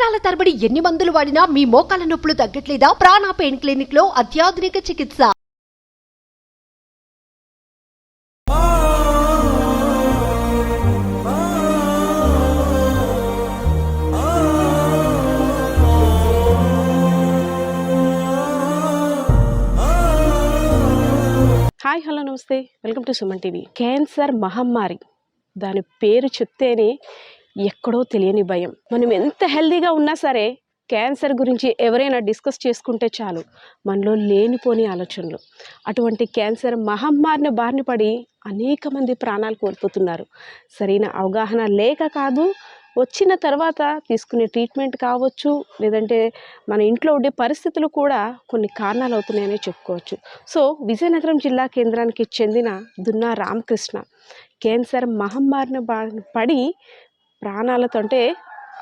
సంవత్సరాల తరబడి ఎన్ని మందులు వాడినా మీ మోకాల నొప్పులు తగ్గట్లేదా? ప్రాణ పెయిన్ క్లినిక్ లో అత్యాధునిక చికిత్స. హాయ్ హలో నమస్తే, welcome to Suman TV. Cancer మహమ్మారి, దాని పేరు చెప్తేనే ఎక్కడో తెలియని భయం. మనం ఎంత హెల్దీగా ఉన్నా సరే క్యాన్సర్ గురించి ఎవరైనా డిస్కస్ చేసుకుంటే చాలు మనలో లేనిపోని ఆలోచనలు. అటువంటి క్యాన్సర్ మహమ్మారిని బారిన పడి అనేక మంది ప్రాణాలు కోల్పోతున్నారు. సరైన అవగాహన లేక కాదు, వచ్చిన తర్వాత తీసుకునే ట్రీట్మెంట్ కావచ్చు, లేదంటే మన ఇంట్లో ఉండే పరిస్థితులు కూడా కొన్ని కారణాలు అవుతున్నాయని చెప్పుకోవచ్చు. సో విజయనగరం జిల్లా కేంద్రానికి చెందిన దున్నా రామకృష్ణ క్యాన్సర్ మహమ్మారిని బారిన పడి ప్రాణాలతో అంటే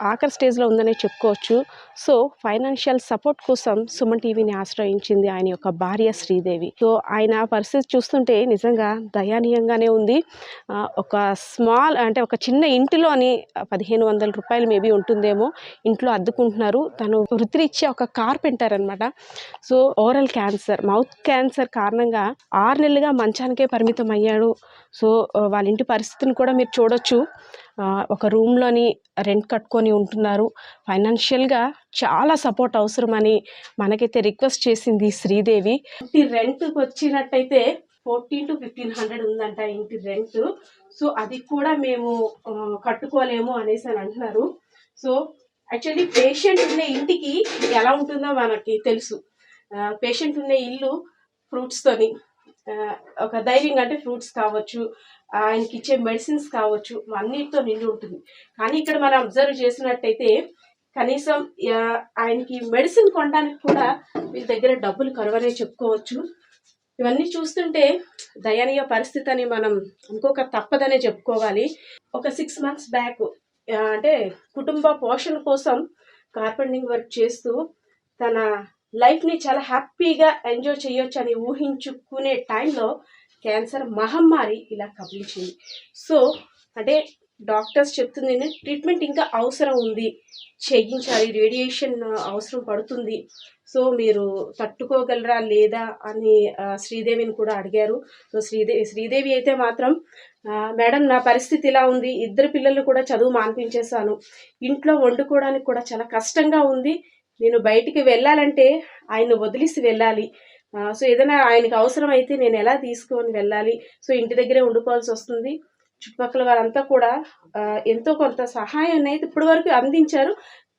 ఆఖరి స్టేజ్లో ఉందనే చెప్పుకోవచ్చు. సో ఫైనాన్షియల్ సపోర్ట్ కోసం సుమన్ టీవీని ఆశ్రయించింది ఆయన యొక్క భార్య శ్రీదేవి. సో ఆయన పరిస్థితి చూస్తుంటే నిజంగా దయానీయంగానే ఉంది. ఒక స్మాల్ అంటే ఒక చిన్న ఇంటిలోని 1500 రూపాయలు మేబీ ఉంటుందేమో ఇంట్లో అద్దుకుంటున్నారు. తను వృత్తిరీత్యా ఒక కార్పెంటర్ అనమాట. So oral cancer, mouth cancer కారణంగా 6 నెలలుగా మంచానికే పరిమితం అయ్యాడు. సో వాళ్ళ ఇంటి పరిస్థితిని కూడా మీరు చూడొచ్చు. ఒక రూమ్లోని రెంట్ కట్టుకొని ఉంటున్నారు. ఫైనాన్షియల్గా చాలా సపోర్ట్ అవసరమని మనకైతే రిక్వెస్ట్ చేసింది శ్రీదేవి. ఇంటి రెంట్కి వచ్చినట్టయితే 1400 to 1500 ఉందంట ఇంటి రెంట్. సో అది కూడా మేము కట్టుకోలేము అనేసి అని అంటున్నారు. సో యాక్చువల్లీ పేషెంట్ ఉన్న ఇంటికి ఎలా ఉంటుందో మనకి తెలుసు. పేషెంట్ ఉన్న ఇల్లు ఫ్రూట్స్తోని ఒక ధైర్యంగా, అంటే ఫ్రూట్స్ కావచ్చు, ఆయనకి ఇచ్చే మెడిసిన్స్ కావచ్చు, అన్నిటితో నిండి ఉంటుంది. కానీ ఇక్కడ మనం అబ్జర్వ్ చేసినట్టయితే కనీసం ఆయనకి మెడిసిన్ కొనడానికి కూడా వీళ్ళ దగ్గర డబ్బులు కరువనే చెప్పుకోవచ్చు. ఇవన్నీ చూస్తుంటే దయనీయ పరిస్థితి అని మనం అనుకోక తప్పదనే చెప్పుకోవాలి. ఒక 6 months బ్యాక్ అంటే కుటుంబ పోషణ కోసం కార్పెంటింగ్ వర్క్ చేస్తూ తన లైఫ్ని చాలా హ్యాపీగా ఎంజాయ్ చేయొచ్చు అని ఊహించుకునే టైంలో క్యాన్సర్ మహమ్మారి ఇలా కబలించింది. సో అంటే డాక్టర్స్ చెప్తుంది ట్రీట్మెంట్ ఇంకా అవసరం ఉంది, చేయించాలి, రేడియేషన్ అవసరం పడుతుంది. సో మీరు తట్టుకోగలరా లేదా అని శ్రీదేవిని కూడా అడిగారు. సో శ్రీదేవి అయితే మాత్రం మేడం నా పరిస్థితి ఇలా ఉంది, 2 పిల్లలు కూడా చదువు మాన్పించేశాను, ఇంట్లో వండుకోవడానికి కూడా చాలా కష్టంగా ఉంది, నేను బయటికి వెళ్ళాలంటే ఆయన వదిలేసి వెళ్ళాలి. సో ఏదైనా ఆయనకు అవసరం అయితే నేను ఎలా తీసుకొని వెళ్ళాలి, సో ఇంటి దగ్గరే ఉండిపోవాల్సి వస్తుంది. చుట్టుపక్కల వారంతా కూడా ఎంతో కొంత సహాయం అయితే ఇప్పటి వరకు అందించారు,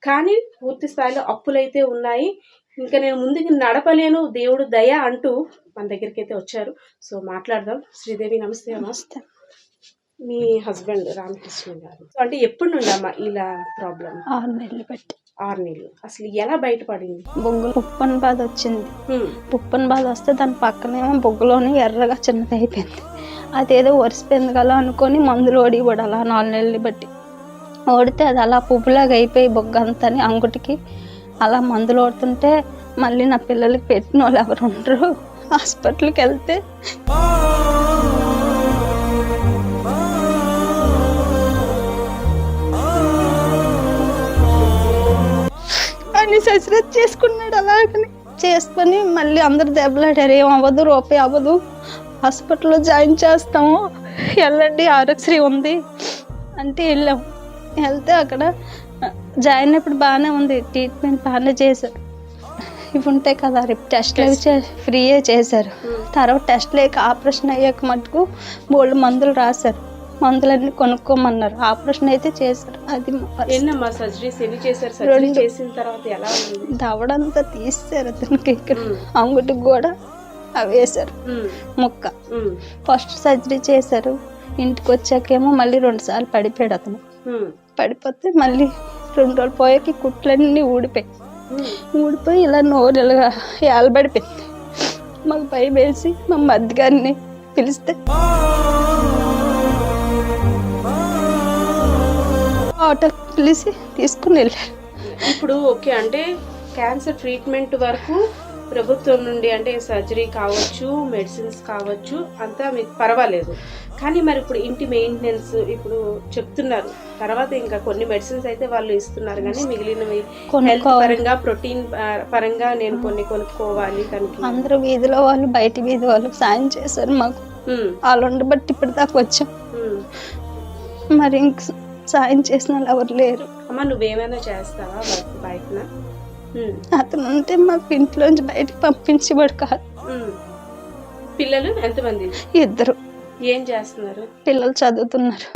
కానీ పూర్తి స్థాయిలో అప్పులైతే ఉన్నాయి, ఇంకా నేను ముందుకు నడపలేను, దేవుడు దయ అంటూ మన దగ్గరికి అయితే వచ్చారు. సో మాట్లాడదాం. శ్రీదేవి నమస్తే. నమస్తే. మీ హస్బెండ్ రామకృష్ణ గారు అంటే ఎప్పటి నుండి అమ్మా ఇలా ప్రాబ్లం? 6 నెలలు బట్టి. 6 నెలలు. అసలు ఎలా బయటపడింది? బొగ్గులు పుప్పన్ బాధ వచ్చింది. పుప్పన్ బాధ వస్తే దాని పక్కనేమో బొగ్గులోని ఎర్రగా చిన్నది అయిపోయింది. అదేదో వరిసిపోయింది కదా అనుకొని మందులు ఓడి అలా 4 నెలలు బట్టి ఓడితే అది అలా పువ్వులాగా అయిపోయి బొగ్గ అంతని అంగుటికి అలా మందులు ఓడుతుంటే మళ్ళీ నా పిల్లలకి పెట్టిన వాళ్ళు ఎవరు ఉండరు. హాస్పిటల్కి వెళ్తే అని ససరత్ చేసుకున్నాడు. అలాగని చేసుకొని మళ్ళీ అందరు దెబ్బలాడారు, ఏం అవ్వదు, రూపాయి అవ్వదు, హాస్పిటల్లో జాయిన్ చేస్తాము, వెళ్ళండి ఆరోగ్యశ్రీ ఉంది అంటే వెళ్ళాము. వెళ్తే అక్కడ జాయిన్ అయినప్పుడు బాగానే ఉంది, ట్రీట్మెంట్ బాగానే చేశారు. ఇవి ఉంటాయి కదా రేపు టెస్ట్లు అవి ఫ్రీయే చేశారు. తర్వాత టెస్ట్లు అయ్యాక ఆపరేషన్ అయ్యాక మటుకు బోల్డ్ మందులు రాశారు, మందులన్నీ కొనుక్కోమన్నారు. ఆపరేషన్ అయితే చేశారు. అది దవడంతా తీసారు అతనికి, ఇక్కడ అంగుటికి కూడా అవి వేశారు ముక్క. ఫస్ట్ సర్జరీ చేశారు. ఇంటికి వచ్చాకేమో మళ్ళీ 2 సార్లు పడిపోయాడు అతను. పడిపోతే మళ్ళీ 2 రోజులు పోయాక కుట్లన్నీ ఊడిపోయి ఇలా నోరు ఇలాగా ఏలబడిపోయింది. మాకు భయం వేసి మా మధ్య గారిని పిలిస్తే ఆటో పిలిచి తీసుకుని వెళ్ళారు. ఇప్పుడు ఓకే, అంటే క్యాన్సర్ ట్రీట్మెంట్ వరకు ప్రభుత్వం నుండి అంటే సర్జరీ కావచ్చు, మెడిసిన్స్ కావచ్చు, అంతా మీకు పర్వాలేదు. కానీ మరి ఇప్పుడు ఇంటి మెయింటెనెన్స్ ఇప్పుడు చెప్తున్నారు, తర్వాత ఇంకా కొన్ని మెడిసిన్స్ అయితే వాళ్ళు ఇస్తున్నారు, కానీ మిగిలినవి హెల్త్ పరంగా ప్రోటీన్ పరంగా నేను కొన్ని కొనుక్కోవాలి. తనకి అందరూ వీధిలో వాళ్ళు, బయట వీధి వాళ్ళు సాయం చేశారు మాకు. వాళ్ళు ఉండబట్టి ఇప్పుడు దాకా వచ్చాం. మరి ఇంక సాయం చేసిన వాళ్ళు ఎవరు లేరు. అమ్మ నువ్వేమైనా చేస్తావా వర్క్ బయటన? అతను ఉంటే మాకు ఇంట్లోంచి బయటకు పంపించేవాడు కాదు. పిల్లలు ఎంతమంది? 2. ఏం చేస్తున్నారు? పిల్లలు చదువుతున్నారు.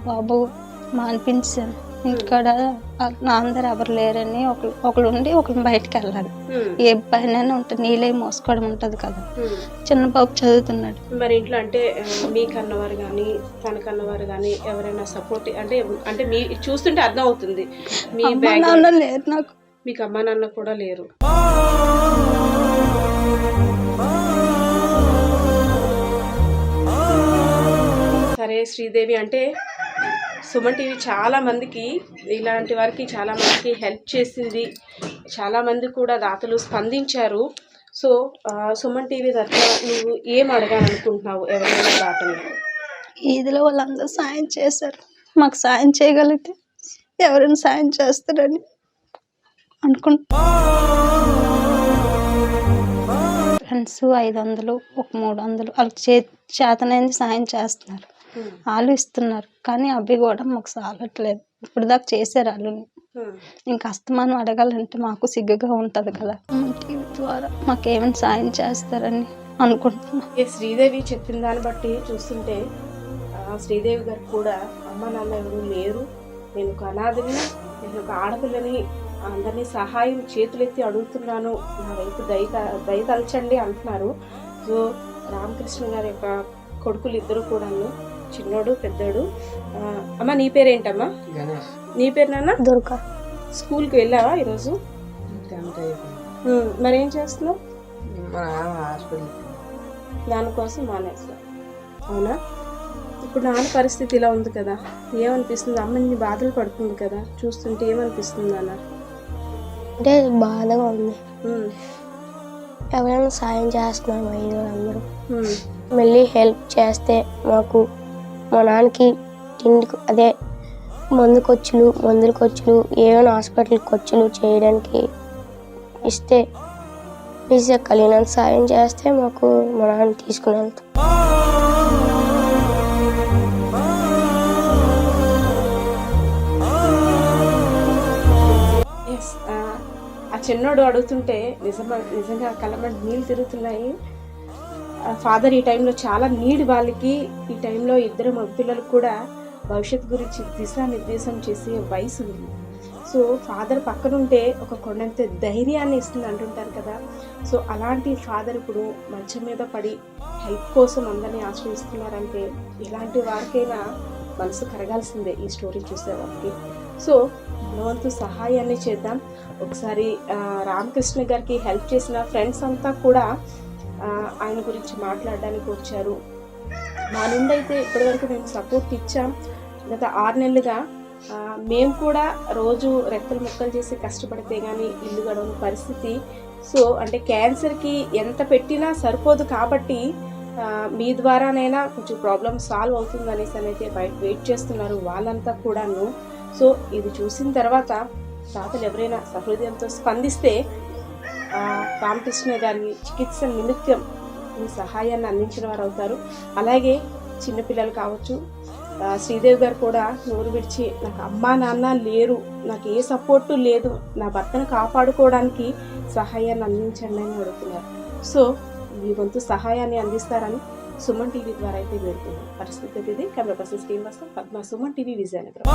బాబు మానిపించాను ఇంటికాడ. అందరు ఎవరు లేరని ఒకళ్ళు ఉండి ఒకళ్ళు బయటకు వెళ్ళాలి. ఏ పైన ఉంటుంది, నీళ్ళే మోసుకోవడం ఉంటది కదా. చిన్న బాబు చదువుతున్నాడు. మరి ఇంట్లో అంటే మీ కన్నవారు కానీ తన కన్నవారు కానీ ఎవరైనా సపోర్ట్ అంటే అంటే మీ చూస్తుంటే అర్థం అవుతుంది మీ నాన్న లేరు నాకు. మీకు అమ్మా నాన్న కూడా లేరు. సరే శ్రీదేవి, అంటే సుమన్ టీవీ చాలా మందికి, ఇలాంటి వారికి చాలా మందికి హెల్ప్ చేసింది. చాలామంది కూడా దాతలు స్పందించారు. సో సుమన్ టీవీ తరఫున నువ్వు ఏం అడగాలనుకుంటున్నావు ఎవరైనా దాతలు? ఈదిలో వాళ్ళందరూ సాయం చేశారు. మాకు సాయం చేయగలిగితే ఎవరైనా సాయం చేస్తారని అనుకుంటా. ఫ్రెండ్స్ 500 ఒక 300 వాళ్ళకి చేతనైంది సాయం చేస్తున్నారు. వాళ్ళు ఇస్తున్నారు, కానీ అవి కూడా మాకు సాలట్లేదు. ఇప్పుడు దాకా చేశారు వాళ్ళు. ఇంకా అస్తమానం అడగాలంటే మాకు సిగ్గుగా ఉంటుంది కదా. టీవీ ద్వారా మాకేమైనా సాయం చేస్తారని అనుకుంటున్నాం. శ్రీదేవి చెప్పిన దాన్ని బట్టి చూస్తుంటే శ్రీదేవి గారు కూడా అమ్మ నాన్న ఎవరు లేరు, నేను ఒక అనాథని, నేను ఒక ఆడపిల్లని, అందరినీ సహాయం చేతులెత్తి అడుగుతున్నాను, నా వైపు దయతలచండి అంటున్నారు. సో రామకృష్ణ గారి యొక్క కొడుకులు 2 కూడాను, చిన్నోడు పెద్దోడు. అమ్మ నీ పేరేంటమ్మా? నీ పేరు నాన్న? దుర్గా. స్కూల్కి వెళ్ళావా ఈరోజు? మరేం చేస్తున్నావు? దానికోసం మానేస్తా. అవునా? ఇప్పుడు నాన్న పరిస్థితి ఇలా ఉంది కదా, ఏమనిపిస్తుంది? అమ్మని బాధలు పడుతుంది కదా, చూస్తుంటే ఏమనిపిస్తుంది నాన్న? అంటే బాధగా ఉంది. ఎవరైనా సాయం చేస్తున్నారు అందరూ, మళ్ళీ హెల్ప్ చేస్తే మాకు మా నాన్నకి తిండికి అదే మందుల ఖర్చులు ఏమైనా హాస్పిటల్ ఖర్చులు చేయడానికి ఇస్తే ప్లీజ్ కలిగినంత సాయం చేస్తే మాకు మా నాన్న తీసుకుని వెళ్తాం. ఆ చిన్నోడు అడుగుతుంటే నిజంగా కళ్ళమట నీళ్ళు తిరుగుతున్నాయి. ఫాదర్ ఈ టైంలో చాలా నీడ్ వాళ్ళకి. ఈ టైంలో 2 మగపిల్లలకు కూడా భవిష్యత్తు గురించి దిశానిర్దేశం చేసే వయసు ఉంది. సో ఫాదర్ పక్కనుంటే ఒక కొండంత ధైర్యాన్ని ఇస్తుంది అంటుంటారు కదా. సో అలాంటి ఫాదర్ ఇప్పుడు మంచం మీద పడి హెల్ప్ కోసం అందరినీ ఆశ్రయిస్తున్నారంటే ఇలాంటి వారికైనా మనసు కరగాల్సిందే ఈ స్టోరీ చూసే వారికి. సో మనవంతు సహాయాన్ని చేద్దాం. ఒకసారి రామకృష్ణ గారికి హెల్ప్ చేసిన ఫ్రెండ్స్ అంతా కూడా ఆయన గురించి మాట్లాడడానికి వచ్చారు. మా నుండి అయితే ఇప్పటివరకు మేము సపోర్ట్ ఇచ్చాం. గత 6 నెలలుగా మేము కూడా రోజు రెక్కలు ముక్కలు చేసి కష్టపడితే కానీ ఇల్లు గడవని పరిస్థితి. సో అంటే క్యాన్సర్కి ఎంత పెట్టినా సరిపోదు కాబట్టి మీ ద్వారానైనా కొంచెం ప్రాబ్లం సాల్వ్ అవుతుంది అనేసి అయితే బయట వెయిట్ చేస్తున్నారు వాళ్ళంతా కూడాను. సో ఇది చూసిన తర్వాత దాతలు ఎవరైనా సహృదయంతో స్పందిస్తే రామకృష్ణ గారి చికిత్స నిమిత్తం ఈ సహాయాన్ని అందించిన వారు అవుతారు. అలాగే చిన్నపిల్లలు కావచ్చు, శ్రీదేవి గారు కూడా నోరు విడిచి నాకు అమ్మా నాన్న లేరు, నాకు ఏ సపోర్టు లేదు, నా భర్తను కాపాడుకోవడానికి సహాయాన్ని అందించండి అని అడుగుతున్నారు. సో మీ వంతు సహాయాన్ని అందిస్తారని సుమన్ టీవీ ద్వారా అయితే వెళ్తుంది పరిస్థితి. ఇది camera person Srinivasa Padma, Suman TV Vizianagaram.